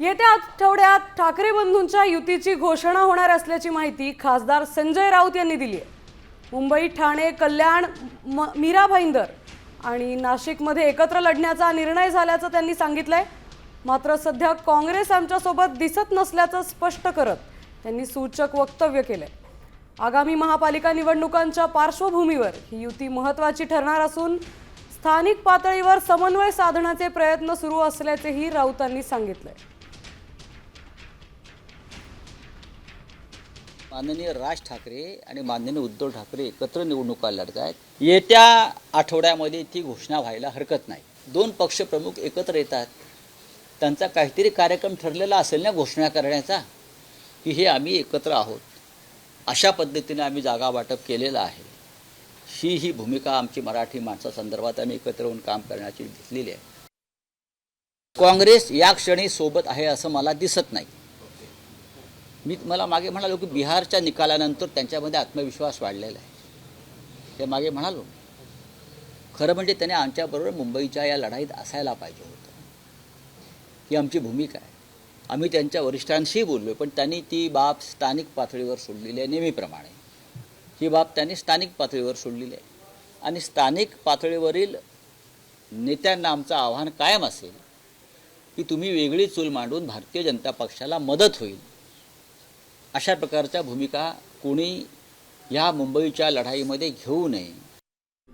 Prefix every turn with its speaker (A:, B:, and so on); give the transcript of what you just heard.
A: येत्या आठवड्यात ठाकरे बंधूंच्या युतीची घोषणा होणार असल्याची माहिती खासदार संजय राऊत यांनी दिली आहे। मुंबई, ठाणे, कल्याण, मीरा भाईंदर आणि नाशिकमध्ये एकत्र लढण्याचा निर्णय झाल्याचं त्यांनी सांगितलंय। मात्र सध्या काँग्रेस आमच्यासोबत दिसत नसल्याचं स्पष्ट करत त्यांनी सूचक वक्तव्य केलंय। आगामी महापालिका निवडणुकांच्या पार्श्वभूमीवर ही युती महत्त्वाची ठरणार असून स्थानिक पातळीवर समन्वय साधण्याचे प्रयत्न सुरू असल्याचेही राऊतांनी सांगितलंय।
B: माननीय राज ठाकरे आणि माननीय उद्धव ठाकरे एकत्र निवडणुका लढत आहेत। येत्या आठवड्यामध्ये ती घोषणा व्हायला हरकत नाही। दोन पक्ष प्रमुख एकत्र येतात, त्यांचा काहीतरी कार्यक्रम ठरलेला असेल ना घोषणा करण्याचा, की हे आम्ही एकत्र आहोत, अशा पद्धतीने आम्ही जागा वाटप केलेलं आहे। ही भूमिका आमची मराठी माणसासंदर्भात आम्ही एकत्र येऊन काम करण्याची घेतलेली आहे। काँग्रेस या क्षणी सोबत आहे असं मला दिसत नाही। मी मला मागे म्हणालो की बिहारच्या निकालानंतर त्यांच्यामध्ये आत्मविश्वास वाढलेला आहे, ते मागे म्हणालो। खरं म्हणजे त्याने आमच्याबरोबर मुंबईच्या या लढाईत असायला पाहिजे होतं, ही आमची भूमिका आहे। आम्ही त्यांच्या वरिष्ठांशी बोललो, पण त्यांनी ती बाब स्थानिक पातळीवर सोडलेली आहे। नेहमीप्रमाणे ही बाब त्यांनी स्थानिक पातळीवर सोडलेली आहे आणि स्थानिक पातळीवरील नेत्यांना आमचं आव्हान कायम असेल की तुम्ही वेगळी चूल मांडून भारतीय जनता पक्षाला मदत होईल अशा प्रकारच्या भूमिका कोणी या मुंबईच्या लढाईमध्ये घेऊ नये।